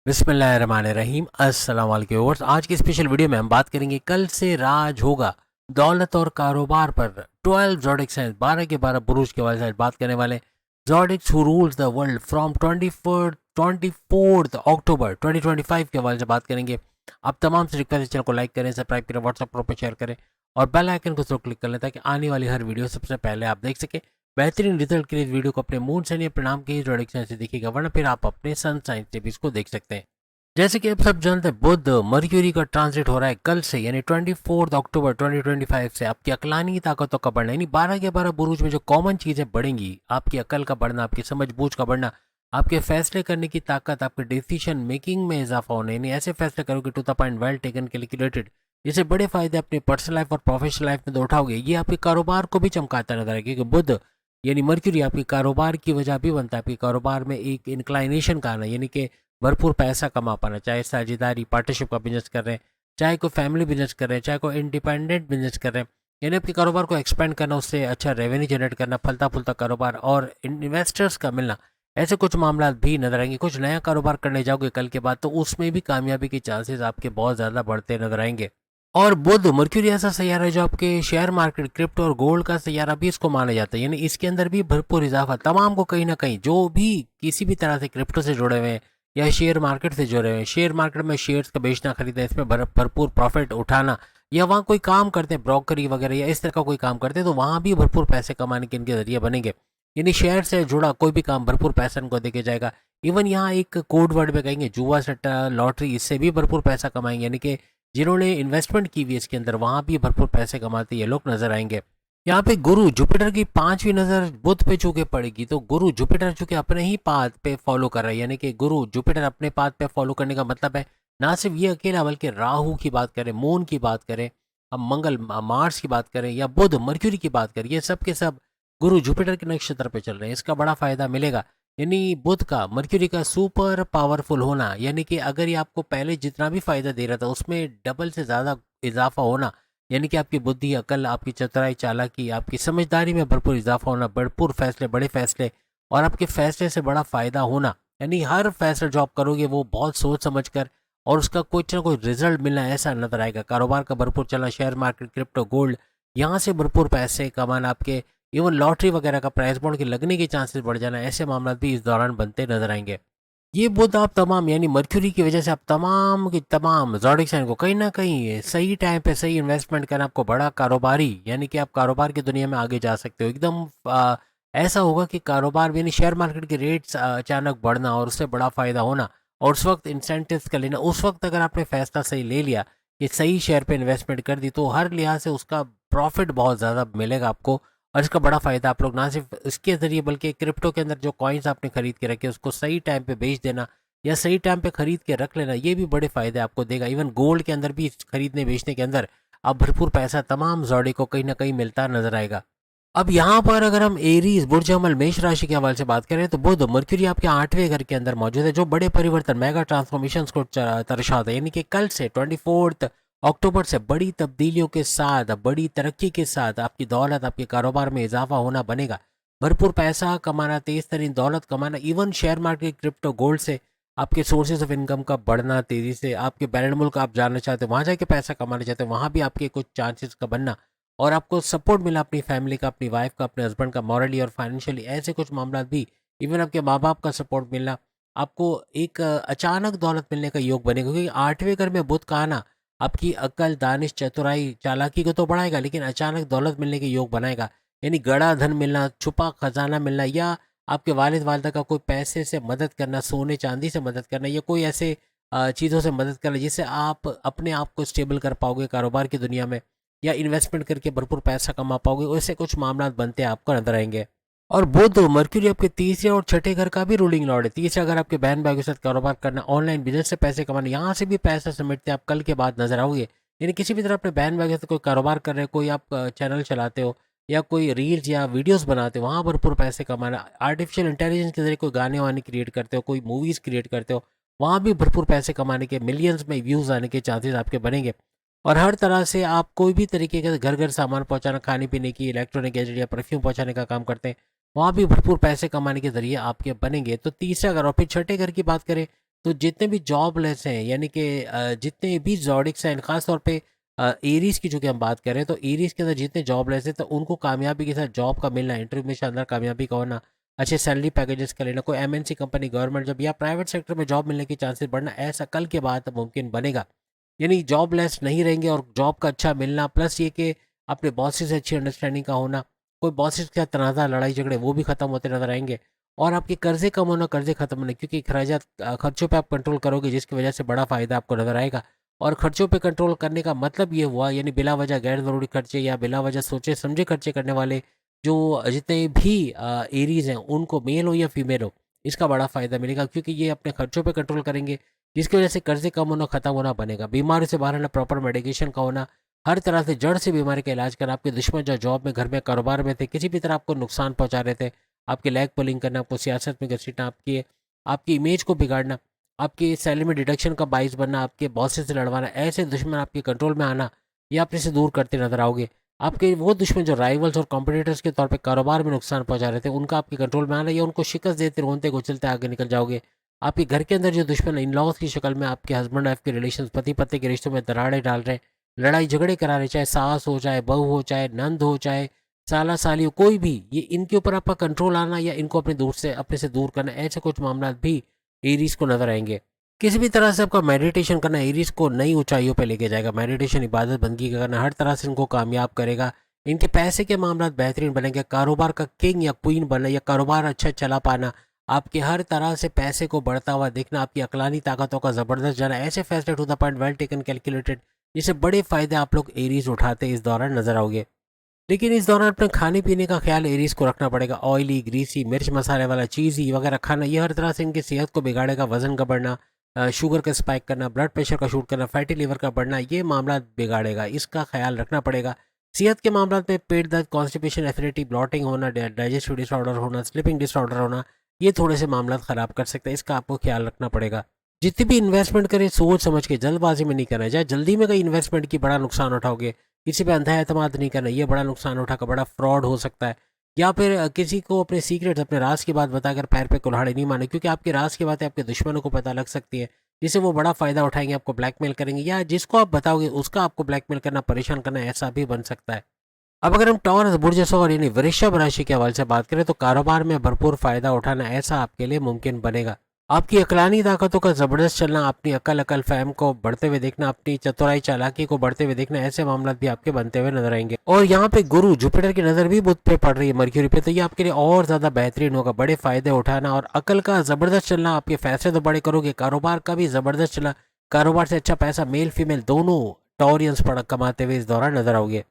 बिस्मिल्लाहिर्रहमानिर्रहीम अस्सलाम वालेकुम व्यूअर्स। आज की स्पेशल वीडियो में हम बात करेंगे कल से राज होगा दौलत और कारोबार पर। 12 ज़ोडिक साइंस 12 के 12 बुरूज के बारे में बात करने वाले zodiacs who rules the world from 24 October 2025 के बारे में बात करेंगे। आप तमाम से रिक्वेस्ट चैनल को लाइक करें, सब्सक्राइब करें, व्हाट्सएप ग्रुप पर शेयर करें और बेल आइकन को जरूर क्लिक कर लें ताकि आने वाली हर वीडियो सबसे पहले आप देख सकें। बेहतरीन रिजल्ट के लिए इस वीडियो को अपने मून साइन या परिणाम के ज़ोडिक साइन से देखिएगा, वरना फिर आप अपने सन साइन से भी इसको देख सकते हैं। जैसे कि आप सब जानते हैं, बुध मर्क्यूरी का ट्रांजिट हो रहा है कल से, यानी 24 अक्टूबर 2025 से। आपकी अकलानी ताकतों का बढ़ना, यानी 12 के 12 बुरूज में जो कॉमन चीज़ें बढ़ेंगी, आपकी अकल का बढ़ना, आपकी समझ बूझ का बढ़ना, आपके फैसले करने की ताकत, आपके डिसीजन मेकिंग में इजाफा होने, यानी ऐसे फैसले करोगे to the point, well taken, calculated, जिससे बड़े फायदे अपनी पर्सनल लाइफ और प्रोफेशनल लाइफ में तो उठाओगे। ये आपके कारोबार को भी चमकाता नजर आएगा, क्योंकि बुध यानी मर्क्यूरी आपके कारोबार की वजह भी बनता है। आपके कारोबार में एक इंक्लाइनेशन का आना, यानी कि भरपूर पैसा कमा पाना, चाहे साझेदारी पार्टनरशिप का बिजनेस कर रहे हैं, चाहे कोई फैमिली बिजनेस कर रहे हैं, चाहे कोई इंडिपेंडेंट बिजनेस कर रहे हैं, यानी आपके कारोबार को एक्सपेंड करना, उससे अच्छा रेवेन्यू जनरेट करना, फलता फूलता कारोबार और इन्वेस्टर्स का मिलना, ऐसे कुछ मामला भी नजर आएंगे। कुछ नया कारोबार करने जाओगे कल के बाद तो उसमें भी कामयाबी के चांसेस आपके बहुत ज़्यादा बढ़ते नजर आएंगे। और बुध मर्क्यूरी ऐसा सैयारा है जो आपके शेयर मार्केट, क्रिप्टो और गोल्ड का सैयारा भी इसको माना जाता है, यानी इसके अंदर भी भरपूर इजाफा। तमाम को कहीं ना कहीं जो भी किसी भी तरह से क्रिप्टो से जुड़े हुए हैं या शेयर मार्केट से जुड़े हुए हैं, शेयर मार्केट में शेयर्स का बेचना खरीदना, इसमें भरपूर प्रॉफिट उठाना, या वहाँ कोई काम करते हैं ब्रोकरी वगैरह या इस तरह का कोई काम करते हैं, तो वहाँ भी भरपूर पैसे कमाने के इनके जरिए बनेंगे। यानी शेयर से जुड़ा कोई भी काम भरपूर पैसा इनको देके जाएगा। इवन यहाँ एक कोड वर्ड में कहेंगे जुआ सट्टा लॉटरी, इससे भी भरपूर पैसा कमाएंगे, यानी कि जिन्होंने इन्वेस्टमेंट की हुई इसके अंदर वहाँ भी भरपूर पैसे कमाते ये लोग नजर आएंगे। यहाँ पे गुरु जुपिटर की 5वीं नजर बुध पे चूंकि पड़ेगी, तो गुरु जुपिटर चूंकि अपने ही पाथ पे फॉलो कर रहा है, यानी कि गुरु जुपिटर अपने पाथ पे फॉलो करने का मतलब है ना सिर्फ ये अकेला, बल्कि राहु की बात करें, मून की बात करें, हम मंगल मार्स की बात करें या बुध मर्क्यूरी की बात करें, ये सब के सब गुरु जुपिटर के नक्षत्र पे चल रहे हैं। इसका बड़ा फायदा मिलेगा, यानी बुध का मर्क्यूरी का सुपर पावरफुल होना, यानी कि अगर ये आपको पहले जितना भी फायदा दे रहा था उसमें डबल से ज़्यादा इजाफा होना, यानी कि आपकी बुद्धि, अकल, आपकी चतुराई, चालाकी, आपकी समझदारी में भरपूर इजाफा होना, भरपूर फैसले, बड़े फैसले और आपके फैसले से बड़ा फ़ायदा होना, यानी हर फैसला जो आप करोगे वो बहुत सोच समझ कर और उसका कुछ ना कोई रिजल्ट मिलना, ऐसा नजर आएगा। कारोबार का भरपूर चलना, शेयर मार्केट, क्रिप्टो, गोल्ड, यहाँ से भरपूर पैसे कमाना, आपके इवन लॉटरी वगैरह का प्राइस बॉन्ड के लगने के चांसेस बढ़ जाना, ऐसे मामला भी इस दौरान बनते नजर आएंगे। ये बुध आप तमाम, यानी मर्क्यूरी की वजह से आप तमाम की तमाम ज़ोडिक साइन को कहीं ना कहीं सही टाइम पे सही इन्वेस्टमेंट करना आपको बड़ा कारोबारी, यानी कि आप कारोबार की दुनिया में आगे जा सकते हो एकदम। ऐसा होगा कि कारोबार यानी शेयर मार्केट के रेट्स अचानक बढ़ना और उससे बड़ा फ़ायदा होना और उस वक्त इंसेंटिव्स का लेना, उस वक्त अगर आपने फैसला सही ले लिया कि सही शेयर पे इन्वेस्टमेंट कर दी, तो हर लिहाज से उसका प्रॉफिट बहुत ज़्यादा मिलेगा आपको और इसका बड़ा फ़ायदा आप लोग ना सिर्फ इसके ज़रिए बल्कि क्रिप्टो के अंदर जो कॉइन्स आपने खरीद के रखे उसको सही टाइम पे बेच देना या सही टाइम पे खरीद के रख लेना, ये भी बड़े फ़ायदे आपको देगा। इवन गोल्ड के अंदर भी खरीदने बेचने के अंदर अब भरपूर पैसा तमाम जोड़े को कहीं ना कहीं मिलता नजर आएगा। अब यहाँ पर अगर हम एरीज बुर्ज अमल मेष राशि के हवाले से बात करें, तो बुध मर्क्यूरी आपके 8वें घर के अंदर मौजूद है, जो बड़े परिवर्तन, मेगा ट्रांसफॉर्मेशन को दर्शाता है, यानी कि कल से 24 अक्टूबर से बड़ी तब्दीलियों के साथ, बड़ी तरक्की के साथ आपकी दौलत, आपके कारोबार में इजाफा होना बनेगा। भरपूर पैसा कमाना, तेज तरीन दौलत कमाना, even share market, crypto, gold से आपके सोर्सेज ऑफ इनकम का बढ़ना तेजी से, आपके बैरन मुल्क आप जानना चाहते हो वहाँ जाके पैसा कमाना चाहते हो, वहाँ भी आपके कुछ चांसेस का बनना और आपको सपोर्ट मिला अपनी फैमिली का, अपनी वाइफ का, अपने हस्बैंड का, मॉरली और फाइनेंशियली, ऐसे कुछ मामला भी, इवन आपके माँ बाप का सपोर्ट मिलना, आपको एक अचानक दौलत मिलने का योग बनेगा, क्योंकि 8वें घर में बुध का आना आपकी अकल, दानिश, चतुराई, चालाकी को तो बढ़ाएगा, लेकिन अचानक दौलत मिलने के योग बनाएगा, यानी गड़ा धन मिलना, छुपा खजाना मिलना, या आपके वालिद वालिदा का कोई पैसे से मदद करना, सोने चांदी से मदद करना, या कोई ऐसे चीज़ों से मदद करना जिससे आप अपने आप को स्टेबल कर पाओगे कारोबार की दुनिया में, या इन्वेस्टमेंट करके भरपूर पैसा कमा पाओगे, वैसे कुछ मामला बनते हैं आपको नजर आएंगे। और बुध मर्क्यूरी आपके तीसरे और छठे घर का भी रूलिंग लॉर्ड है। तीसरा घर आपके बहन भाई के साथ कारोबार करना, ऑनलाइन बिजनेस से पैसे कमाना, यहाँ से भी पैसा समेटते आप कल के बाद नजर आओगे। यानी किसी भी तरह अपने बहन भाई के साथ कोई कारोबार कर रहे हो, कोई आप चैनल चलाते हो या कोई रील्स या वीडियोस बनाते हो, वहाँ भरपूर पैसे कमाना, आर्टिफिशियल इंटेलिजेंस के जरिए कोई गाने वाने क्रिएट करते हो, कोई मूवीज़ क्रिएट करते हो, वहाँ भी भरपूर पैसे कमाने के, मिलियंस में व्यूज़ आने के चांसेस आपके बनेंगे। और हर तरह से आप कोई भी तरीके का घर घर सामान पहुंचाना, खाने पीने की, इलेक्ट्रॉनिक गैजेट या परफ्यूम पहुंचाने का काम करते हैं, वहाँ भी भरपूर पैसे कमाने के जरिए आपके बनेंगे। तो तीसरा घर और फिर छठे घर की बात करें तो जितने भी जॉबलेस हैं, यानी कि जितने भी ज़ोडिग्स हैं, ख़ास तौर पे एरीज़ की चूँकि हम बात कर रहे हैं, तो एरीज़ के अंदर जितने जॉबलेस हैं, तो उनको कामयाबी के साथ जॉब का मिलना, इंटरव्यू में शानदार कामयाबी का होना, अच्छे सैलरी पैकेजेस का लेना, कोई एमएनसी कंपनी, गवर्नमेंट जॉब या प्राइवेट सेक्टर में जॉब मिलने की चांसेस बढ़ना, ऐसा कल के बाद मुमकिन बनेगा। यानी जॉबलेस नहीं रहेंगे और जॉब का अच्छा मिलना, प्लस ये कि अपने बॉसेस से अच्छी अंडरस्टैंडिंग का होना, कोई बॉसेस के साथ तनाज़ा, लड़ाई झगड़े वो भी ख़त्म होते नज़र आएंगे। और आपके कर्ज़े कम होना, कर्ज़े ख़त्म होने, क्योंकि खर्चात खर्चों पे आप कंट्रोल करोगे, जिसकी वजह से बड़ा फ़ायदा आपको नज़र आएगा। और खर्चों पे कंट्रोल करने का मतलब ये हुआ, यानी बिला वजह गैर ज़रूरी खर्चे या बिला वजह सोचे समझे खर्चे करने वाले जो जितने भी एरीज़ हैं, उनको मेल हो या फीमेल हो, इसका बड़ा फ़ायदा मिलेगा, क्योंकि ये अपने खर्चों पे कंट्रोल करेंगे, जिसकी वजह से कर्ज़े कम होना, ख़त्म होना बनेगा। बीमारी से बाहर आना, प्रॉपर मेडिकेशन का होना, हर तरह से जड़ से बीमारी का इलाज करना। आपके दुश्मन जो जॉब में, घर में, कारोबार में थे, किसी भी तरह आपको नुकसान पहुँचा रहे थे, आपकी लैग पुलिंग करना, आपको सियासत में घसीटना, आपकी आपकी इमेज को बिगाड़ना, आपकी सैलरी में डिडक्शन का बाइस बनना, आपके बॉसेस से लड़वाना, ऐसे दुश्मन आपके कंट्रोल में आना, ये अपने से दूर करते नजर आओगे। आपके वो दुश्मन जो राइवल्स और कॉम्पिटिटर्स के तौर पे कारोबार में नुकसान पहुंचा रहे थे, उनका आपके कंट्रोल में आना या उनको शिकस्त देते, रोनते कुचलते आगे निकल जाओगे। आपके घर के अंदर जो दुश्मन इन लॉज की शक्ल में आपके हस्बैंड वाइफ के रिलेशन, पति पत्नी के रिश्तों में दरारें डाल रहे हैं, लड़ाई झगड़े करा रहे, चाहे सास हो, चाहे बहू हो, चाहे नंद हो, चाहे साला साली हो, कोई भी, ये इनके ऊपर आपका कंट्रोल आना या इनको अपने से दूर करना, ऐसे कुछ मामला भी एरीज को नजर आएंगे। किसी भी तरह से आपका मेडिटेशन करना एरीज को नई ऊंचाइयों पे लेके जाएगा। मेडिटेशन, इबादत बंदगी का करना हर तरह से इनको कामयाब करेगा। इनके पैसे के मामला बेहतरीन बनेंगे। कारोबार का किंग या क्वीन बनना या कारोबार अच्छा चला पाना, आपके हर तरह से पैसे को बढ़ता हुआ देखना, आपकी अकलानी ताकतों का ज़बरदस्त जाना, ऐसे फैसले to the point, well taken, calculated, जिससे बड़े फायदे आप लोग एरीज उठाते इस दौरान नजर आओगे। लेकिन इस दौरान अपने खाने पीने का ख्याल एरीज को रखना पड़ेगा। ऑयली, ग्रीसी, मिर्च मसाले वाला, चीज़ी वगैरह खाना, ये हर तरह से इनकी सेहत को बिगाड़ेगा। वजन का बढ़ना, शुगर का स्पाइक करना, ब्लड प्रेशर का शूट करना, फैटी लिवर का बढ़ना, ये मामला बिगाड़ेगा, इसका ख्याल रखना पड़ेगा। सेहत के मामला में पेट दर्द, कॉन्स्टिपेशन, एसिडिटी, ब्लॉटिंग होना, डाइजेस्टिव डिसऑर्डर होना, स्लीपिंग डिसऑर्डर होना, ये थोड़े से मामला ख़राब कर सकते हैं, इसका आपको ख्याल रखना पड़ेगा। जितनी भी इन्वेस्टमेंट करें सोच समझ के, जल्दबाजी में नहीं करना है। चाहे जल्दी में कहीं इन्वेस्टमेंट की बड़ा नुकसान उठाओगे, किसी पे अंधा एतमाद नहीं करना, ये बड़ा नुकसान उठाकर बड़ा फ्रॉड हो सकता है। या फिर किसी को अपने सीक्रेट्स, अपने राज की बात बताकर पैर पे कुल्हाड़ी नहीं माने, क्योंकि आपके राज की बातें आपके दुश्मनों को पता लग सकती है, जिससे वो बड़ा फ़ायदा उठाएंगे, आपको ब्लैकमेल करेंगे, या जिसको आप बताओगे उसका आपको ब्लैकमेल करना, परेशान करना, ऐसा भी बन सकता है। अब अगर हम टॉरस, बुर्ज सौर यानी वृषभ राशि के हवाले से बात करें, तो कारोबार में भरपूर फायदा उठाना ऐसा आपके लिए मुमकिन बनेगा। आपकी अकलानी ताकतों का जबरदस्त चलना, अपनी अकल फहम को बढ़ते हुए देखना, अपनी चतुराई चालाकी को बढ़ते हुए देखना, ऐसे मामला भी आपके बनते हुए नजर आएंगे। और यहाँ पे गुरु, जुपिटर की नजर भी बुध पे पड़ रही है, मर्क्यूरी पे, तो ये आपके लिए और ज्यादा बेहतरीन होगा। बड़े फायदे उठाना और अकल का जबरदस्त चलना, आपके फैसले तो बड़े करोगे, कारोबार का भी जबरदस्त चलना, कारोबार से अच्छा पैसा मेल फीमेल दोनों टॉरियंस पड़ कमाते हुए इस दौरान नजर आओगे।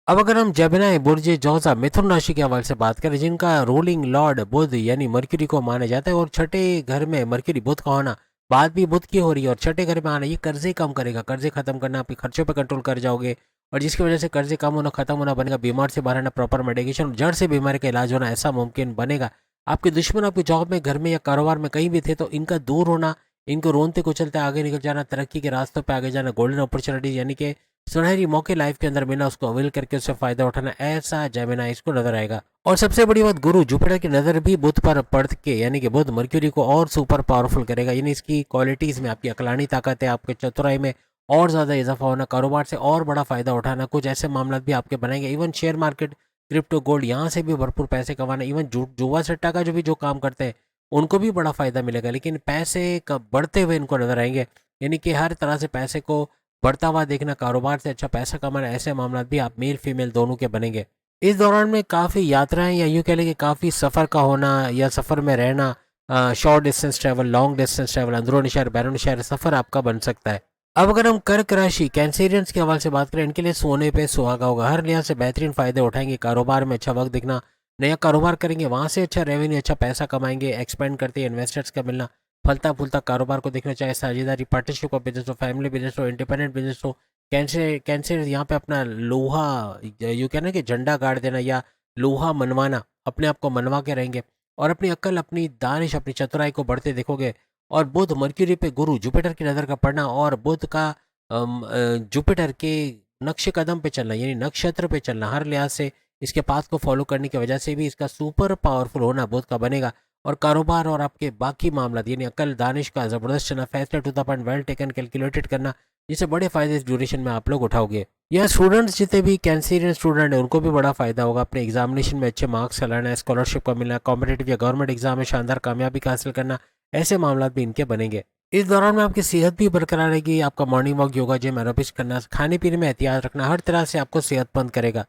अब अगर हम जबनाए, बुर्ज जौजा, मिथुन राशि के हवाले से बात करें, जिनका रूलिंग लॉर्ड बुध यानी मर्क्यूरी को माना जाता है, और छठे घर में मर्क्यूरी बुध का होना, बात भी बुध की हो रही है, और छठे घर में आना ये कर्जे कम करेगा, कर्जे खत्म करना, आपके खर्चों पर कंट्रोल कर जाओगे, और जिसकी वजह से कर्जे कम होना, खत्म होना बनेगा। बीमार से बाहर आना, प्रॉपर मेडिकेशन, जड़ से बीमारी का इलाज होना, ऐसा मुमकिन बनेगा। आपके दुश्मन आपकी जॉब में, घर में या कारोबार में कहीं भी थे, तो इनका दूर होना, इनको रोनते कुचलते आगे निकल जाना, तरक्की के रास्तों पर आगे जाना, गोल्डन अपॉर्चुनिटीज यानी कि सुनहरी मौके लाइफ के अंदर मिलना, उसको अवेल करके उससे फायदा उठाना, ऐसा जेमिनाई इसको नजर आएगा। और सबसे बड़ी बात, गुरु जुपिटर की नजर भी बुध पर पड़ के, यानी कि बुध मर्क्यूरी को और सुपर पावरफुल करेगा, यानी इसकी क्वालिटीज में, आपकी अकलानी ताकत है, आपके चतुराई में और ज्यादा इजाफा होना, कारोबार से और बड़ा फायदा उठाना, कुछ ऐसे मामला भी आपके बनाएंगे। Even share market, crypto, gold, यहाँ से भी भरपूर पैसे कमाना। इवन जुआ सट्टा का जो भी जो काम करते हैं, उनको भी बड़ा फायदा मिलेगा, लेकिन पैसे कब बढ़ते हुए इनको नजर आएंगे, यानी कि हर तरह से पैसे को बढ़ता हुआ देखना, कारोबार से अच्छा पैसा कमाना, ऐसे मामला भी आप मेल फीमेल दोनों के बनेंगे। इस दौरान में काफ़ी यात्राएं या यूँ कह लें कि काफ़ी सफ़र का होना या सफ़र में रहना, short distance travel, long distance travel, अंदरूनी शहर, बैरून शहर सफ़र आपका बन सकता है। अब अगर हम कर्क राशि, कैंसेरियंस के हवाले से बात करें, इनके लिए सोने पे सुहागा होगा, हर लिहाज से बेहतरीन फ़ायदे उठाएंगे। कारोबार में अच्छा वक्त दिखना, नया कारोबार करेंगे, वहाँ से अच्छा रेवेन्यू, अच्छा पैसा कमाएंगे, एक्सपेंड करते हैं, इन्वेस्टर्स का मिलना, फलता फूलता कारोबार को देखना, चाहे साझेदारी, पार्टनरशिप का बिजनेस हो, फैमिली बिजनेस हो, इंडिपेंडेंट बिजनेस हो। कैंसर कैंसर यहाँ पे अपना लोहा, यू कहना कि झंडा गाड़ देना या लोहा मनवाना, अपने आप को मनवा के रहेंगे, और अपनी अक्ल, अपनी दानिश, अपनी चतुराई को बढ़ते देखोगे। और बुध मर्क्यूरी पे गुरु जुपिटर की नज़र का पड़ना, और बुध का जुपिटर के नक्शे कदम पे चलना, यानी नक्षत्र पे चलना, हर लिहाज से इसके पाथ को फॉलो करने की वजह से भी इसका सुपर पावरफुल होना बुध का बनेगा। और कारोबार और आपके बाकी मामला यानी अकल दानिश का ज़बरदस्त चलना, फैसला to the point, well taken, calculated करना, जिससे बड़े फायदे इस ड्यूरेशन में आप लोग उठाओगे। यह स्टूडेंट्स जितने भी कैंसरियन स्टूडेंट हैं उनको भी बड़ा फायदा होगा। अपने एग्जामिनेशन में अच्छे मार्क्स का लाना है, स्कॉलरशिप का मिलना, कॉम्पिटेटिव या गवर्नमेंट एग्जाम में शानदार कामयाबी का हासिल करना, ऐसे मामला भी इनके बनेंगे। इस दौरान में आपकी सेहत भी बरकरार रहेगी। आपका morning walk, yoga, gym, aerobics करना, खाने पीने में एहतियात रखना, हर तरह से आपको सेहतमंद करेगा।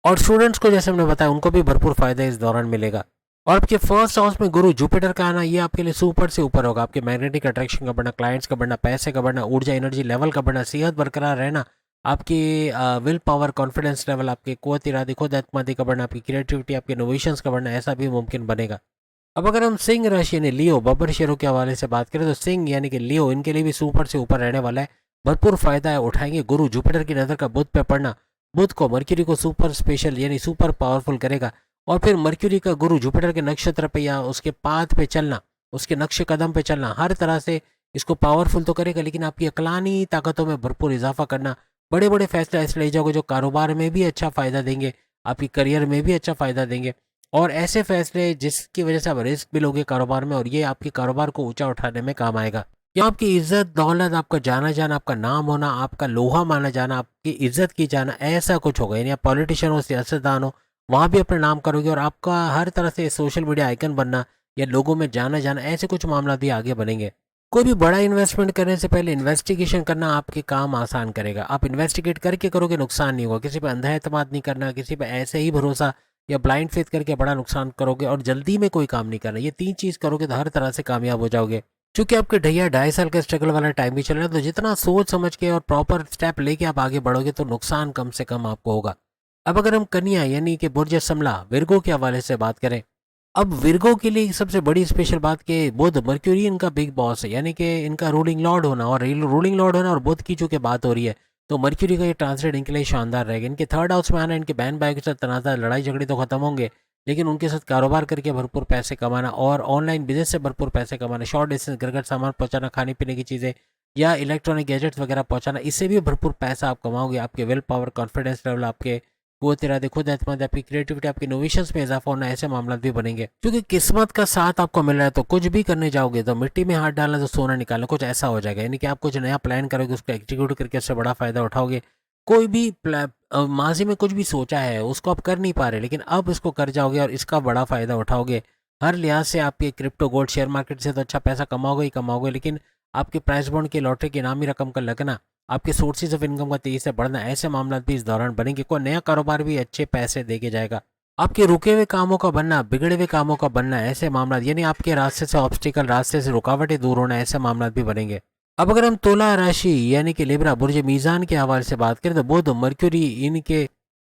और स्टूडेंट्स को जैसे हमने बताया उनको भी भरपूर फायदा इस दौरान मिलेगा। और आपके फर्स्ट हाउस में गुरु जुपिटर का आना, ये आपके लिए सुपर से ऊपर होगा। आपके मैग्नेटिक अट्रैक्शन का बढ़ना, क्लाइंट्स का बढ़ना, पैसे का बढ़ना, ऊर्जा एनर्जी लेवल का बढ़ना, सेहत बरकरार रहना, आपकी विल पावर, कॉन्फिडेंस लेवल, आपके कुव्वत इरादी, खुद एतमादी का बढ़ना, आपकी क्रिएटिविटी, आपके इनोवेशंस का बढ़ना, ऐसा भी मुमकिन बनेगा। अब अगर हम सिंह राशि यानी लियो बब्बर शेयरों के हवाले से बात करें तो सिंह यानी कि लियो, इनके लिए भी सुपर से ऊपर रहने वाला है। भरपूर फायदा है उठाएंगे। गुरु जुपिटर की नज़र का बुध पे पड़ना, बुध को मर्क्यूरी को सुपर स्पेशल यानी सुपर पावरफुल करेगा। और फिर मर्क्यूरी का गुरु जुपिटर के नक्षत्र पे या उसके पाथ पे चलना, उसके नक्श कदम पे चलना, हर तरह से इसको पावरफुल तो करेगा, लेकिन आपकी अकलानी ताकतों में भरपूर इजाफा करना, बड़े बड़े फैसले ऐसे ले जाओगे जो कारोबार में भी अच्छा फ़ायदा देंगे, आपकी करियर में भी अच्छा फ़ायदा देंगे। और ऐसे फैसले जिसकी वजह से आप रिस्क भी लोगे कारोबार में, और ये आपके कारोबार को ऊंचा उठाने में काम आएगा। यहाँ आपकी इज्जत, दौलत, आपका जाना जाना, आपका नाम होना, आपका लोहा माना जाना, आपकी इज्जत की जाना, ऐसा कुछ होगा। यानी आप पॉलिटिशियन हो, सियासतदान हो, वहाँ भी अपने नाम करोगे। और आपका हर तरह से सोशल मीडिया आइकन बनना या लोगों में जाना जाना, ऐसे कुछ मामला भी आगे बनेंगे। कोई भी बड़ा इन्वेस्टमेंट करने से पहले इन्वेस्टिगेशन करना आपके काम आसान करेगा। आप इन्वेस्टिगेट करके करोगे, नुकसान नहीं होगा। किसी पे अंधा एतमाद नहीं करना, किसी पे ऐसे ही भरोसा या ब्लाइंड फेथ करके बड़ा नुकसान करोगे, और जल्दी में कोई काम नहीं करना। ये 3 चीज़ करोगे तो हर तरह से कामयाब हो जाओगे। चूंकि आपके ढैया 2.5 साल का स्ट्रगल वाला टाइम भी चल रहा है, तो जितना सोच समझ के और प्रॉपर स्टेप लेके आप आगे बढ़ोगे तो नुकसान कम से कम आपको होगा। अब अगर हम कन्या यानी कि बुर्ज समला विर्गो के हवाले से बात करें, अब विर्गो के लिए सबसे बड़ी स्पेशल बात कि बुध मर्क्यूरी इनका बिग बॉस है, यानी कि इनका रूलिंग लॉर्ड होना, और रूलिंग लॉर्ड होना और बुध की चूंकि बात हो रही है तो मर्क्यूरी का ये ट्रांसलेट इनके लिए शानदार रहेगा। इनके थर्ड हाउस में आना, इनके बहन भाई के साथ तनाज़ा, लड़ाई झगड़े तो खत्म होंगे, लेकिन उनके साथ कारोबार करके भरपूर पैसे कमाना और ऑनलाइन बिजनेस से भरपूर पैसे कमाना, शॉर्ट डिस्टेंस घर घर सामान पहुंचाना, खाने पीने की चीज़ें या इलेक्ट्रॉनिक गैजेट्स वगैरह पहुंचाना, इससे भी भरपूर पैसा आप कमाओगे। आपके विल पावर, कॉन्फिडेंस लेवल, आपके कुव्वत इरादे, खुद एतमाद, आपकी क्रिएटिविटी, आपकी इनोवेशंस में इजाफा होना, ऐसे मामला भी बनेंगे। क्योंकि किस्मत का साथ आपको मिल रहा है तो कुछ भी करने जाओगे तो मिट्टी में हाथ डालना तो सोना निकालना, कुछ ऐसा हो जाएगा। यानी कि आप कुछ नया प्लान करोगे, उसको एग्जीक्यूट करके उससे बड़ा फायदा उठाओगे। कोई भी माजी में कुछ भी सोचा है उसको आप कर नहीं पा रहे, लेकिन अब इसको कर जाओगे और इसका बड़ा फायदा उठाओगे। हर लिहाज से आपके क्रिप्टो, गोल्ड, शेयर मार्केट से तो अच्छा पैसा कमाओगे ही कमाओगे, लेकिन आपके प्राइस बॉन्ड की लॉटरी की इनामी रकम का लगना, आपके सोर्सेज ऑफ इनकम का तेजी से बढ़ना, ऐसे मामला भी इस दौरान बनेंगे। कोई नया कारोबार भी अच्छे पैसे देके जाएगा। आपके रुके हुए कामों का बनना, बिगड़े हुए कामों का बनना, ऐसे मामला यानी आपके रास्ते से ऑब्स्टिकल, रास्ते से रुकावटें दूर होना, ऐसे मामला भी बनेंगे। अब अगर हम तुला राशि यानी कि लिब्रा बुर्ज मीज़ान के हवाले से बात करें तो बुध मर्क्यूरी इनके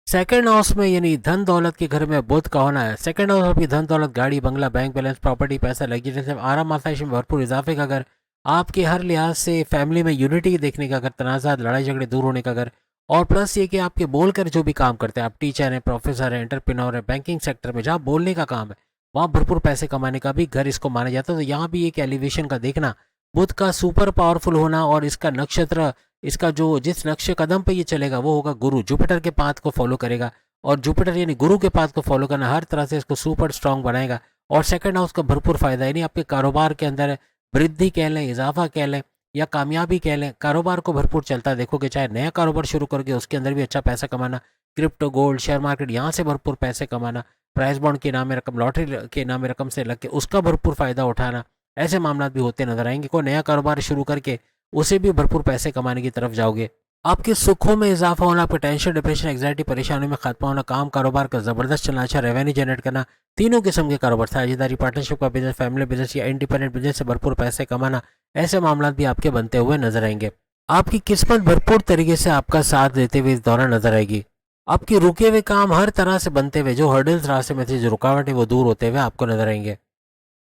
सेकंड हाउस में यानी धन दौलत के घर में बुध का होना है। सेकंड हाउस आपकी धन दौलत, गाड़ी बंगला, बैंक बैलेंस, प्रॉपर्टी, पैसा, लग्जरी से आराम आसाइश में भरपूर इजाफे का घर, आपके हर लिहाज से फैमिली में यूनिटी देखने का घर, तनाज़ात, लड़ाई झगड़े दूर होने का घर। और प्लस ये कि आपके बोलकर जो भी काम करते हैं, आप टीचर हैं, प्रोफेसर हैं, एंटरप्रेन्योर हैं, बैंकिंग सेक्टर में जहाँ बोलने का काम है वहाँ भरपूर पैसे कमाने का भी घर इसको माना जाता है। तो यहाँ भी एक एलिवेशन का देखना, बुध का सुपर पावरफुल होना, और इसका नक्षत्र, इसका जो जिस नक्शे कदम पे ये चलेगा वो होगा गुरु, जुपिटर के पाथ को फॉलो करेगा। और जुपिटर यानी गुरु के पाथ को फॉलो करना हर तरह से इसको सुपर स्ट्रांग बनाएगा। और सेकंड हाउस का भरपूर फायदा, यानी आपके कारोबार के अंदर वृद्धि कह लें, इजाफा कह लें या कामयाबी कह लें, कारोबार को भरपूर चलता देखोगे। चाहे नया कारोबार शुरू करके उसके अंदर भी अच्छा पैसा कमाना, क्रिप्टो, गोल्ड, शेयर मार्केट, यहाँ से भरपूर पैसे कमाना, प्राइस बॉन्ड के नाम में रकम, लॉटरी के नाम में रकम से लग के उसका भरपूर फायदा उठाना, ऐसे मामला भी होते नजर आएंगे। कोई नया कारोबार शुरू करके उसे भी भरपूर पैसे कमाने की तरफ जाओगे। आपके सुखों में इजाफा होना, आपके टेंशन, डिप्रेशन, एंग्जाइटी, परेशानी में खात्मा होना, काम कारोबार का जबरदस्त चलना, अच्छा रेवेन्यू जनरेट करना, तीनों किस्म के कारोबार, साझेदारी, पार्टनरशिप का बिजनेस, फैमिली बिजनेस या इंडिपेंडेंट बिजनेस से भरपूर पैसे कमाना, ऐसे मामला भी आपके बनते हुए नजर आएंगे। आपकी किस्मत भरपूर तरीके से आपका साथ देते हुए इस दौरान नजर आएगी। आपके रुके हुए काम हर तरह से बनते हुए, जो हर्डल्स रास्ते में थे, जो रुकावटें, वो दूर होते हुए आपको नजर आएंगे।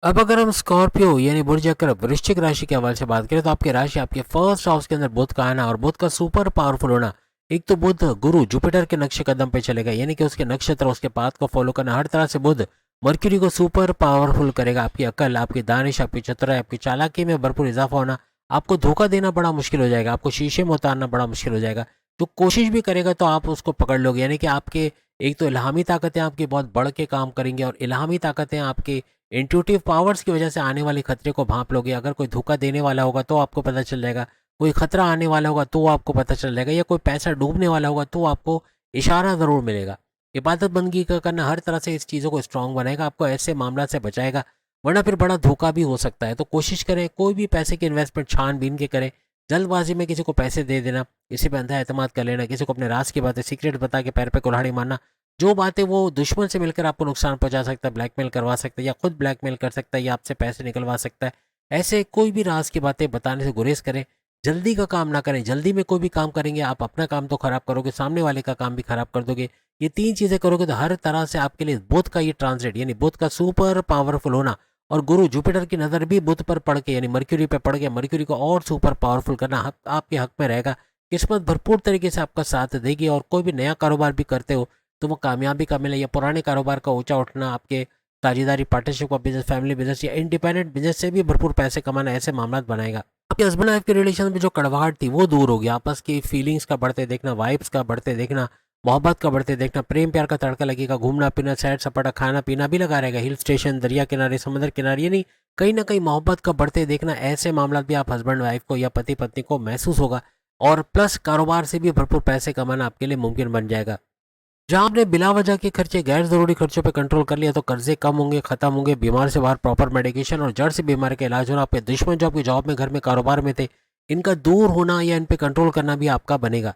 अब अगर हम स्कॉर्पियो यानी बुर्ज अकरब वृश्चिक राशि के हवाले से बात करें तो आपकी राशि, आपके फर्स्ट हाउस के अंदर बुध का आना और बुध का सुपर पावरफुल होना। एक तो बुध गुरु जुपिटर के नक्शे कदम पे चलेगा, यानी कि उसके नक्षत्र, उसके पाथ को फॉलो करना, हर तरह से बुध मर्क्यूरी को सुपर पावरफुल करेगा। आपकी अकल, आपकी दानिश, आपकी चतुराई, आपकी चालाकी में भरपूर इजाफा होना, आपको धोखा देना बड़ा मुश्किल हो जाएगा, आपको शीशे में उतारना बड़ा मुश्किल हो जाएगा। जो कोशिश भी करेगा तो आप उसको पकड़ लोगे, यानी कि आपके एक तो इल्हामी ताकतें आपकी बहुत बढ़ के काम करेंगे, और इल्हामी ताकतें आपके इंट्यूटिव पावर्स की वजह से आने वाले खतरे को भांप लोगे। अगर कोई धोखा देने वाला होगा तो आपको पता चल जाएगा, कोई खतरा आने वाला होगा तो आपको पता चल जाएगा, या कोई पैसा डूबने वाला होगा तो आपको इशारा ज़रूर मिलेगा। इबादत बंदगी का करना हर तरह से इस चीज़ों को स्ट्रांग बनाएगा, आपको ऐसे मामला से बचाएगा, वरना फिर बड़ा धोखा भी हो सकता है। तो कोशिश करें कोई भी पैसे की इन्वेस्टमेंट छानबीन के करें। जल्दबाजी में किसी को पैसे दे देना, किसी पे अंधा एतमाद कर लेना, किसी को अपने राज की बातें सीक्रेट बता के पैर पे कुल्हाड़ी मारना, जो बातें वो दुश्मन से मिलकर आपको नुकसान पहुंचा सकता है, ब्लैकमेल करवा सकता है, या खुद ब्लैकमेल कर सकता है, या आपसे पैसे निकलवा सकता है, ऐसे कोई भी राज की बातें बताने से गुरेज करें। जल्दी का काम ना करें। जल्दी में कोई भी काम करेंगे आप अपना काम तो खराब करोगे, सामने वाले का काम भी खराब कर दोगे। ये 3 चीज़ें करोगे तो हर तरह से आपके लिए बुध का ये ट्रांजिट, यानी बुध का सुपर पावरफुल होना, और गुरु जुपिटर की नज़र भी बुध पर पड़ के, यानी मर्क्यूरी पे पड़ गया, मर्क्यूरी को और सुपर पावरफुल करना आपके हक में रहेगा। किस्मत भरपूर तरीके से आपका साथ देगी, और कोई भी नया कारोबार भी करते हो तो वो कामयाबी का मिले, या पुराने कारोबार का ऊंचा उठना, आपके साझेदारी, पार्टनरशिप का बिजनेस, फैमिली बिजनेस या इंडिपेंडेंट बिजनेस से भी भरपूर पैसे कमाना, ऐसे मामला बनाएगा। आपके हस्बैंड वाइफ के रिलेशन में जो कड़वाहट थी वो दूर होगी। आपस की फीलिंग्स का बढ़ते देखना, वाइब्स का बढ़ते देखना, मोहब्बत का बढ़ते देखना, प्रेम प्यार का तड़का लगेगा। घूमना फिरना, सैर सपाटा, खाना पीना भी लगा रहेगा। हिल स्टेशन, दरिया किनारे, समुद्र किनारे, यानी कहीं ना कहीं मोहब्बत का बढ़ते देखना, ऐसे मामला भी आप हस्बैंड वाइफ को या पति पत्नी को महसूस होगा। और प्लस कारोबार से भी भरपूर पैसे कमाना आपके लिए मुमकिन बन जाएगा। जहाँ आपने बिला वजह के खर्चे, गैर ज़रूरी खर्चों पे कंट्रोल कर लिया तो कर्जे कम होंगे, खत्म होंगे। बीमार से बाहर प्रॉपर मेडिकेशन और जड़ से बीमारी का इलाज होना। आपके दुश्मन जो आपके जॉब में, घर में, कारोबार में थे, इनका दूर होना या इन पे कंट्रोल करना भी आपका बनेगा।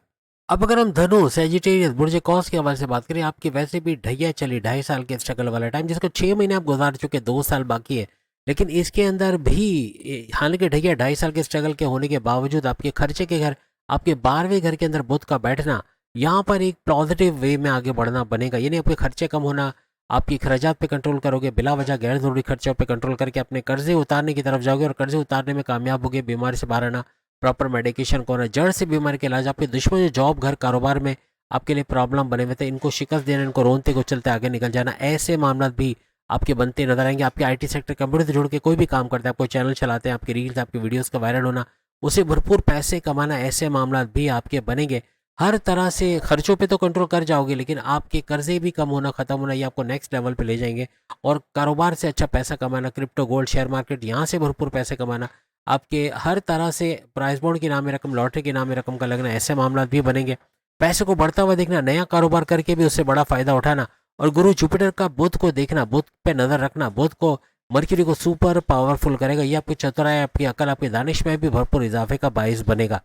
अब अगर हम धनु, सेजिटेरियस, बुर्ज कौस के हवाले से बात करें, आपकी वैसे भी ढैया चली 2.5 साल के स्ट्रगल वाला टाइम, जिसको 6 महीने आप गुजार चुके, 2 साल बाकी है। लेकिन इसके अंदर भी हालांकि ढैया 2.5 साल के स्ट्रगल के होने के बावजूद आपके खर्चे के घर, आपके 12वें घर के अंदर बुध का बैठना, यहाँ पर एक पॉजिटिव वे में आगे बढ़ना बनेगा। यानी आपके खर्चे कम होना, आपकी खर्चात पे कंट्रोल करोगे, बिला वजह गैर जरूरी खर्चों पे कंट्रोल करके अपने कर्जे उतारने की तरफ जाओगे, और कर्जे उतारने में कामयाब होगे। बीमारी से बाहर आना, प्रॉपर मेडिकेशन को होना, जड़ से बीमारी के इलाज। आपके दुश्मन जो जॉब, घर, कारोबार में आपके लिए प्रॉब्लम बने हुए थे, इनको शिकस्त देना, इनको रोनते को चलते आगे निकल जाना, ऐसे मामला भी आपके बनते नजर आएंगे। आपके आईटी सेक्टर, कंप्यूटर से जुड़ के कोई भी काम करते हैं, आप कोई चैनल चलाते हैं, आपकी रील्स, आपकी वीडियोस का वायरल होना, उसे भरपूर पैसे कमाना, ऐसे मामला भी आपके बनेंगे। हर तरह से खर्चों पे तो कंट्रोल कर जाओगे, लेकिन आपके कर्जे भी कम होना, खत्म होना, ये आपको नेक्स्ट लेवल पे ले जाएंगे। और कारोबार से अच्छा पैसा कमाना, क्रिप्टो, गोल्ड, शेयर मार्केट, यहाँ से भरपूर पैसे कमाना, आपके हर तरह से प्राइस बॉन्ड के नाम में रकम, लॉटरी के नाम में रकम का लगना, ऐसे मामला भी बनेंगे। पैसे को बढ़ता हुआ देखना, नया कारोबार करके भी उससे बड़ा फायदा उठाना, और गुरु जुपिटर का बुध को देखना, बुध पे नजर रखना, बुध को, मर्क्यूरी को सुपर पावरफुल करेगा। ये आपकी चतुराई, आपकी अकल, आपकी दानिश में भी भरपूर इजाफे का बाइस बनेगा।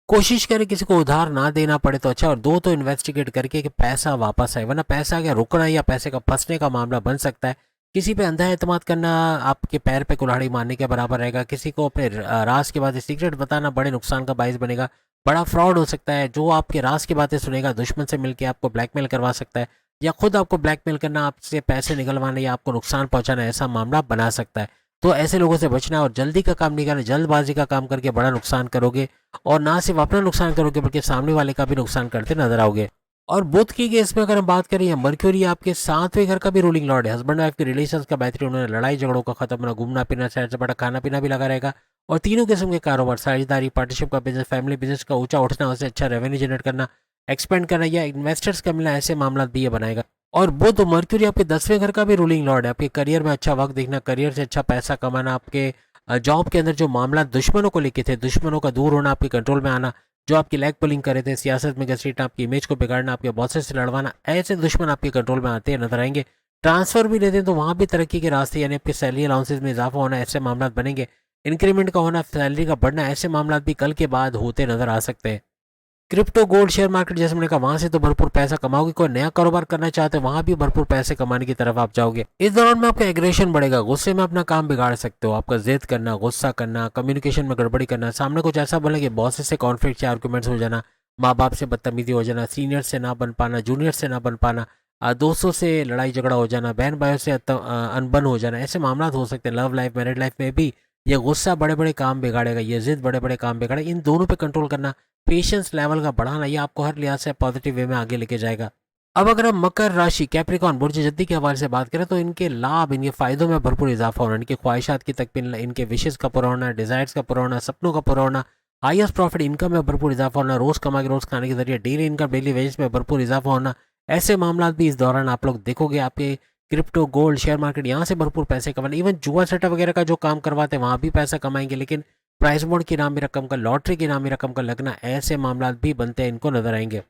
कोशिश करें किसी को उधार ना देना पड़े तो अच्छा, और दो तो इन्वेस्टिगेट करके कि पैसा वापस आए, वरना पैसा क्या रुकना या पैसे का फंसने का मामला बन सकता है। किसी पे अंधा एतमाद करना आपके पैर पे कुल्हाड़ी मारने के बराबर रहेगा। किसी को अपने राज की बातें सीक्रेट बताना बड़े नुकसान का बाइस बनेगा। बड़ा फ्रॉड हो सकता है। जो आपके राज की बातें सुनेगा, दुश्मन से मिलकर आपको ब्लैकमेल करवा सकता है, या खुद आपको ब्लैकमेल करना, आपसे पैसे निकलवाना या आपको नुकसान पहुंचाना, ऐसा मामला बना सकता है। तो ऐसे लोगों से बचना, और जल्दी का काम नहीं करना। जल्दबाजी का काम करके बड़ा नुकसान करोगे, और ना सिर्फ अपना नुकसान करोगे बल्कि सामने वाले का भी नुकसान करते नजर आओगे। और बुध की केस में अगर हम बात करें, मर्क्यूरी आपके 7वें घर का भी रूलिंग लॉर्ड है। हस्बैंड वाइफ के रिलेशंस का बेहतरीन होना, लड़ाई झगड़ों का खत्म होना, घूमना फिरना, सैर सपाटा, खाना पीना भी लगा रहेगा। और तीनों किस्म के कारोबार, साझेदारी, पार्टनरशिप का बिजनेस, फैमिली बिजनेस का ऊंचा उठना, उससे अच्छा रेवेन्यू जनरेट करना, एक्सपेंड करना, या इन्वेस्टर्स का मिलना, ऐसे मामला भी ये बनाएगा। और बुध, मर्क्यूरी आपके 10वें घर का भी रूलिंग लॉर्ड है। आपके करियर में अच्छा वक्त देखना, करियर से अच्छा पैसा कमाना, आपके जॉब के अंदर जो मामला दुश्मनों को लेके थे, दुश्मनों का दूर होना, आपके कंट्रोल में आना, जो आपकी लेग पुलिंग कर रहे थे, सियासत में घसीटना, आपकी इमेज को बिगाड़ना, आपके बॉसेस से लड़वाना, ऐसे दुश्मन आपके कंट्रोल में आते हैं नजर आएंगे। ट्रांसफर भी लेते हैं तो वहाँ भी तरक्की के रास्ते, यानी आपके सैलरी अलाउंसेस में इजाफा होना, ऐसे मामला बनेंगे। इंक्रीमेंट का होना, सैलरी का बढ़ना, ऐसे मामला भी कल के बाद होते नजर आ सकते हैं। क्रिप्टो, गोल्ड, शेयर मार्केट, जैसे मैंने कहा, वहां से तो भरपूर पैसा कमाओगे। कोई नया कारोबार करना चाहते हैं, वहां भी भरपूर पैसे कमाने की तरफ आप जाओगे। इस दौरान में आपका एग्रेशन बढ़ेगा, गुस्से में अपना काम बिगाड़ सकते हो। आपका जिद करना, गुस्सा करना, कम्युनिकेशन में गड़बड़ी करना, सामने कुछ ऐसा बोले कि बॉस से कॉन्फ्लिक्ट या आर्गुमेंट्स हो जाना, माँ बाप से बदतमीजी हो जाना, सीनियर से ना बन पाना, जूनियर से ना बन पाना, दोस्तों से लड़ाई झगड़ा हो जाना, बहन भाइयों से अनबन हो जाना, ऐसे मामला हो सकते हैं। लव लाइफ, मैरिड लाइफ में भी ये गुस्सा बड़े बड़े काम बिगाड़ेगा, ये जिद बड़े बड़े काम बिगाड़ेगा। इन दोनों पे कंट्रोल करना, पेशेंस लेवल का बढ़ाना, ये आपको हर लिहाज से पॉजिटिव वे में आगे लेके जाएगा। अब अगर हम मकर राशि, कैप्रिकॉर्न, बुर्ज जद्दी के हवाले से बात करें तो इनके लाभ, इनके फायदों में भरपूर इजाफा होना, इनकी ख्वाहिशात की तकमील, इनके विशेष का पूरा होना, डिजायर्स का पूरा होना, सपनों का पूरा होना, हाईएस्ट प्रॉफिट इनकम में भरपूर इजाफा होना, रोज कमा के रोज खाने के जरिए डेली इनकम, डेली वेजेस में भरपूर इजाफा होना, ऐसे मामला भी इस दौरान आप लोग देखोगे। आपके क्रिप्टो, गोल्ड, शेयर मार्केट, यहाँ से भरपूर पैसे कमाना। इवन जुआ सट्टा वगैरह का जो काम करवाते हैं वहाँ भी पैसा कमाएंगे, लेकिन प्राइस बॉन्ड की नामी रकम का, लॉटरी की नामी रकम का लगना, ऐसे मामला भी बनते हैं, इनको नजर आएंगे।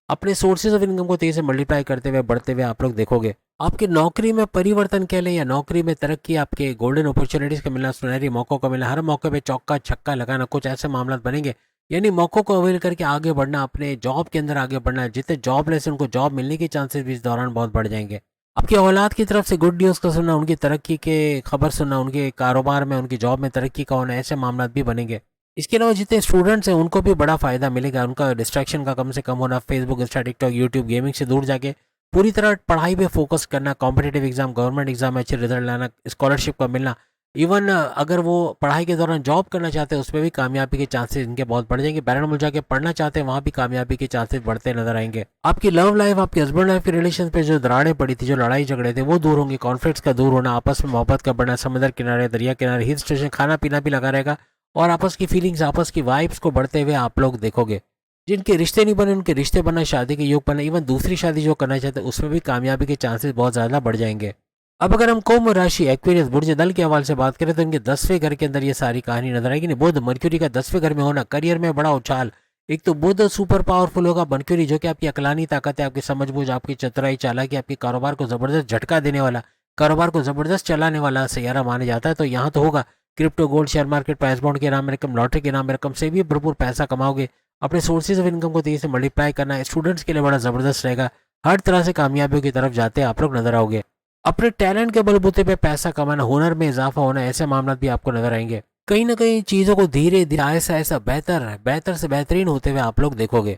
अपने सोर्सेज ऑफ इनकम को तेजी से मल्टीप्लाई करते हुए बढ़ते हुए आप लोग देखोगे। आपकी नौकरी में परिवर्तन कह लें या नौकरी में तरक्की, आपके गोल्डन अपॉर्चुनिटीज का मिलना, सुनहरी मौकों का मिलना, हर मौके पे चौका छक्का लगाना, कुछ ऐसे मामला बनेंगे। यानी मौकों को अवेल करके आगे बढ़ना, अपने जॉब के अंदर आगे बढ़ना। जितने जॉबलेस हैं उनको जॉब मिलने के चांसेस भी इस दौरान बहुत बढ़ जाएंगे। आपकी औलाद की तरफ से गुड न्यूज़ का सुनना, उनकी तरक्की के खबर सुनना, उनके कारोबार में, उनकी जॉब में तरक्की का होना, ऐसे मामला भी बनेंगे। इसके अलावा जितने स्टूडेंट्स हैं उनको भी बड़ा फायदा मिलेगा। उनका डिस्ट्रैक्शन का कम से कम होना, Facebook, Insta, TikTok, YouTube, gaming से दूर जाके पूरी तरह पढ़ाई पे फोकस करना, कॉम्पिटेटिव एग्जाम, गवर्नमेंट एग्जाम में अच्छे रिजल्ट लाना, स्कॉलरशिप का मिलना। इवन अगर वो पढ़ाई के दौरान जॉब करना चाहते हैं उसमें भी कामयाबी के चांसेस इनके बहुत बढ़ जाएंगे। बैरन मुल्क जाके पढ़ना चाहते हैं वहाँ भी कामयाबी के चांसेस बढ़ते नजर आएंगे। आपकी लव लाइफ, आपके हस्बैंड वाइफ के रिलेशन पे जो दरारें पड़ी थी, जो लड़ाई झगड़े थे, वो दूर होंगे। कॉन्फ्लिक्ट्स का दूर होना, आपस में मोहब्बत का बढ़ना, समंदर किनारे, दरिया किनारे, हिल स्टेशन, खाना पीना भी लगा रहेगा और आपस की फीलिंग्स, आपस की वाइब्स को बढ़ते हुए आप लोग देखोगे। जिनके रिश्ते नहीं बने उनके रिश्ते बनना, शादी के योग बनना, इवन दूसरी शादी जो करना चाहते हैं उसमें भी कामयाबी के चांसेस बहुत ज़्यादा बढ़ जाएंगे। अब अगर हम कुंभ राशि, एक्वेरियस, बुर्ज दल के हवाले से बात करें तो इनके 10वें घर के अंदर ये सारी कहानी नजर आएगी। नहीं, बुध मर्क्यूरी का 10वें घर में होना, करियर में बड़ा उछाल। एक तो बुध सुपर पावरफुल होगा, मर्क्यूरी जो कि आपकी अकलानी ताकत है, आपकी समझबूझ, आपकी चतुराई, चालाकी, आपकी कारोबार को जबरदस्त झटका देने वाला, कारोबार को जबरदस्त चलाने वाला सैयारा माना जाता है। तो यहाँ तो होगा crypto, gold, share market, price bond के नाम में रकम, लॉटरी के नाम में रकम से भी भरपूर पैसा कमाओगे। अपने सोर्सेज ऑफ इनकम को तेजी से मल्टीप्लाई करना स्टूडेंट्स के लिए बड़ा जबरदस्त रहेगा। हर तरह से कामयाबियों की तरफ जाते आप लोग नजर आओगे। अपने टैलेंट के बलबूते पे पैसा कमाना, हुनर में इजाफा होना, ऐसे मामला भी आपको नजर आएंगे। कहीं ना कहीं चीजों को धीरे धीरे, ऐसा ऐसा बेहतर से बेहतरीन होते हुए आप लोग देखोगे।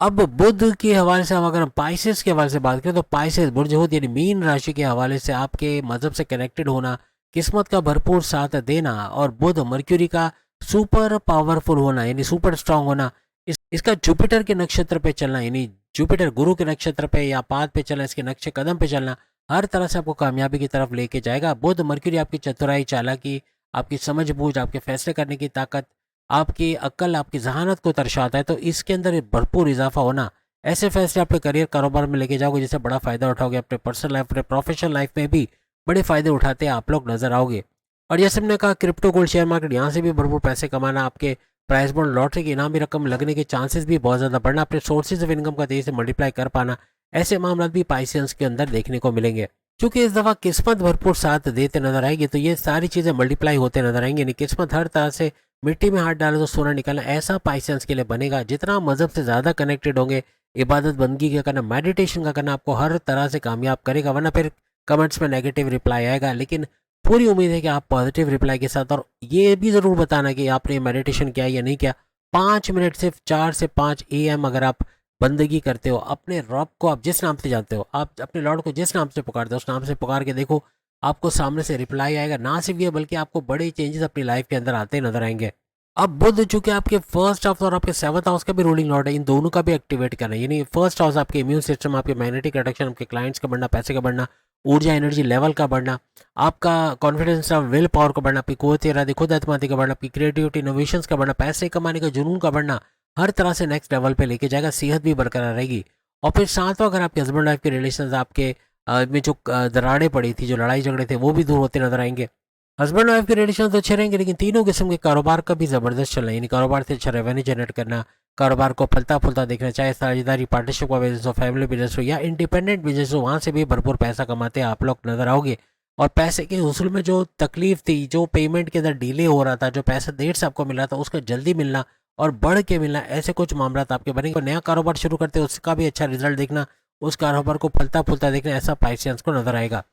अब बुध के हवाले से हम अगर हम पाइसेस के हवाले से बात करें तो पाइसेस बुर्ज होती यानी मीन राशि के हवाले से आपके मजहब से कनेक्टेड होना, किस्मत का भरपूर साथ देना और बुध मर्क्यूरी का सुपर पावरफुल होना यानी सुपर स्ट्रांग होना, इसका जुपिटर के नक्षत्र पे चलना, यानी जुपिटर गुरु के नक्षत्र पे या पाद पे चलना, इसके नक्शे कदम पे चलना, हर तरह से आपको कामयाबी की तरफ लेके जाएगा। बुध मर्क्यूरी आपकी चतुराई, चालाकी, आपकी समझबूझ, आपके फैसले करने की ताकत, आपकी अक्ल, आपकी जहानत को दर्शाता है। तो इसके अंदर भरपूर इजाफा होना, ऐसे फैसले अपने करियर, कारोबार में लेके जाओगे जिससे बड़ा फायदा उठाओगे। अपने पर्सनल लाइफ, अपने प्रोफेशनल लाइफ में भी बड़े फायदे उठाते आप लोग नजर आओगे। और जैसे हमने कहा क्रिप्टो, गोल्ड, शेयर मार्केट, यहाँ से भी भरपूर पैसे कमाना, आपके प्राइस बॉन्ड, लॉटरी की इनामी रकम लगने के चांसेस भी बहुत ज़्यादा बढ़ना, अपने सोर्सेज ऑफ इनकम का तेजी से मल्टीप्लाई कर पाना, ऐसे मामला भी पाइसेंस के अंदर देखने को मिलेंगे। क्योंकि इस दफ़ा किस्मत भरपूर साथ देते नजर आएगी तो ये सारी चीज़ें मल्टीप्लाई होते नजर आएंगी। यानी किस्मत हर तरह से, मिट्टी में हाथ डालो तो सोना निकालना, ऐसा पाइसेंस के लिए बनेगा। जितना मजहब से ज़्यादा कनेक्टेड होंगे, इबादत बंदगी का करना, मेडिटेशन का करना आपको हर तरह से कामयाब करेगा। वरना फिर कमेंट्स में नेगेटिव रिप्लाई आएगा। लेकिन पूरी उम्मीद है कि आप पॉजिटिव रिप्लाई के साथ, और ये भी ज़रूर बताना कि आपने मेडिटेशन किया या नहीं किया। 5 मिनट, सिर्फ 4 से 5 AM अगर आप बंदगी करते हो, अपने रब को आप जिस नाम से जानते हो, आप अपने लॉर्ड को जिस नाम से पुकारते हो, उस नाम से पुकार के देखो, आपको सामने से रिप्लाई आएगा। ना सिर्फ ये बल्कि आपको बड़े चेंजेस अपनी लाइफ के अंदर आते नजर आएंगे। अब बुध चूंकि आपके फर्स्ट हाउस और आपके 7th हाउस का भी रूलिंग लॉर्ड है, इन दोनों का भी एक्टिवेट करना है। यानी फर्स्ट हाउस आपके इम्यून सिस्टम, आपके मैग्नेटिक अट्रैक्शन, आपके क्लाइंट्स का बढ़ना, पैसे का बढ़ना, ऊर्जा एनर्जी लेवल का बढ़ना, आपका कॉन्फिडेंस ऑफ विल पावर का बढ़ना, आपकी कुव्वत इरादे, खुद एतमादी का बढ़ना, आपकी क्रिएटिविटी, इनोवेशंस का बढ़ना, पैसे कमाने का जुनून का बढ़ना, हर तरह से नेक्स्ट लेवल पे लेके जाएगा। सेहत भी बरकरार रहेगी। और फिर सातवां अगर आपके हस्बैंड वाइफ के रिलेशन, आपके में जो दरारें पड़ी थी, जो लड़ाई झगड़े थे, वो भी दूर होते नजर आएंगे। हस्बैंड वाइफ के रिलेशन तो अच्छे रहेंगे, लेकिन तीनों किस्म के कारोबार का भी जबरदस्त चलना, यानी कारोबार से अच्छा रेवेन्यू जनरेट करना, कारोबार को फलता फूलता देखना, चाहे साझेदारी, पार्टनरशिप का बिजनेस हो, फैमिली बिजनेस हो या इंडिपेंडेंट बिजनेस हो, वहाँ से भी भरपूर पैसा कमाते आप लोग नजर आओगे। और पैसे के उसूल में जो तकलीफ थी, जो पेमेंट के अंदर डिले हो रहा था, जो पैसा देर से आपको मिल रहा था, उसका जल्दी मिलना और बढ़ के मिलना, ऐसे कुछ मामला आपके बनेंगे। नया कारोबार शुरू करते हैं उसका भी अच्छा रिजल्ट देखना, उस कारोबार को फलता फूलता देखना, ऐसा पाइसेंस को नजर आएगा।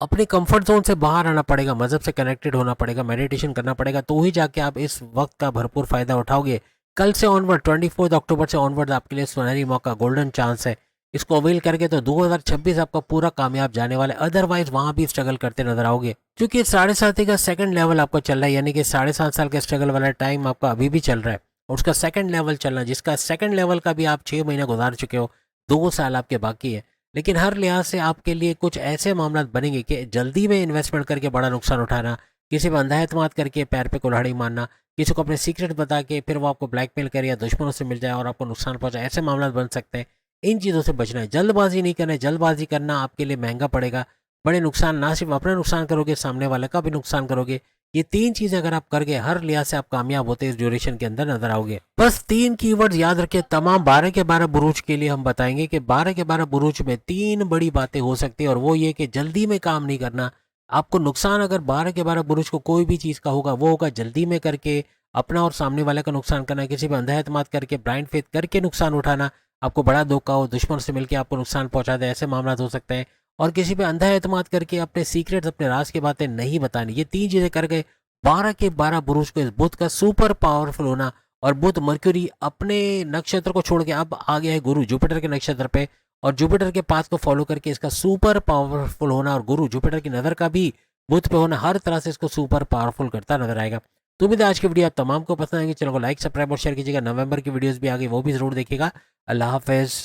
अपने कंफर्ट जोन से बाहर आना पड़ेगा, मजहब से कनेक्टेड होना पड़ेगा, मेडिटेशन करना पड़ेगा, तो ही जाके आप इस वक्त का भरपूर फायदा उठाओगे। कल से ऑनवर्ड, 24 अक्टूबर से ऑनवर्ड आपके लिए सुनहरी मौका, गोल्डन चांस है। इसको अवेल करके तो 2026 आपका पूरा कामयाब जाने वाला है। अदरवाइज वहां भी स्ट्रगल करते नजर आओगे, क्योंकि 7.5 का सेकंड लेवल आपको चल रहा है। यानी कि 7.5 साल का स्ट्रगल वाला टाइम आपका अभी भी चल रहा है और उसका सेकंड लेवल चलना, जिसका सेकंड लेवल का भी आप 6 महीने गुजार चुके हो, 2 साल आपके बाकी है। लेकिन हर लिहाज से आपके लिए कुछ ऐसे मामला बनेंगे कि जल्दी में इन्वेस्टमेंट करके बड़ा नुकसान उठाना, किसी पर अंधा एतमाद करके पैर पे कुल्हाड़ी मारना, किसी को अपने सीक्रेट बता के फिर वो आपको ब्लैकमेल करे या दुश्मनों से मिल जाए और आपको नुकसान पहुंचाए, ऐसे मामला बन सकते हैं। इन चीज़ों से बचना है, जल्दबाजी नहीं करना है। जल्दबाजी करना आपके लिए महंगा पड़ेगा। बड़े नुकसान, ना सिर्फ अपना नुकसान करोगे, सामने वाले का भी नुकसान करोगे। ये 3 चीज़ें अगर आप करके हर लिहाज से आप कामयाब होते इस ड्यूरेशन के अंदर नजर आओगे। बस 3 कीवर्ड्स याद रखिए, तमाम 12 के 12 बुरूज के लिए हम बताएंगे कि 12 के 12 बुरूज में 3 बड़ी बातें हो सकती है, और वो ये कि जल्दी में काम नहीं करना। आपको नुकसान अगर 12 के 12 बुरूज को कोई भी चीज़ का होगा, वो होगा जल्दी में करके अपना और सामने वाले का नुकसान करना, किसी पर अंधा एतमाद करके ब्लाइंड फेथ करके नुकसान उठाना, आपको बड़ा धोखा हो, दुश्मन से मिलकर आपको नुकसान पहुंचा दे, ऐसे मामला हो सकते हैं। और किसी पे अंधा एतमाद करके अपने सीक्रेट्स, अपने राज की बातें नहीं बतानी। ये 3 चीज़ें कर गए 12 के 12 बुरुज को इस बुध का सुपर पावरफुल होना। और बुध मर्क्यूरी अपने नक्षत्र को छोड़ के अब आ गया है गुरु जुपिटर के नक्षत्र पे, और जुपिटर के पाथ को फॉलो करके इसका सुपर पावरफुल होना, और गुरु जुपिटर की नज़र का भी बुध पे होना हर तरह से इसको सुपर पावरफुल करता नजर आएगा। तो उम्मीद है आज की वीडियो आप तमाम को पसंद आएगी। चैनल को लाइक, सब्सक्राइब और शेयर कीजिएगा। नवंबर की वीडियोस भी आ गई, वो भी जरूर देखिएगा। अल्लाह हाफिज़।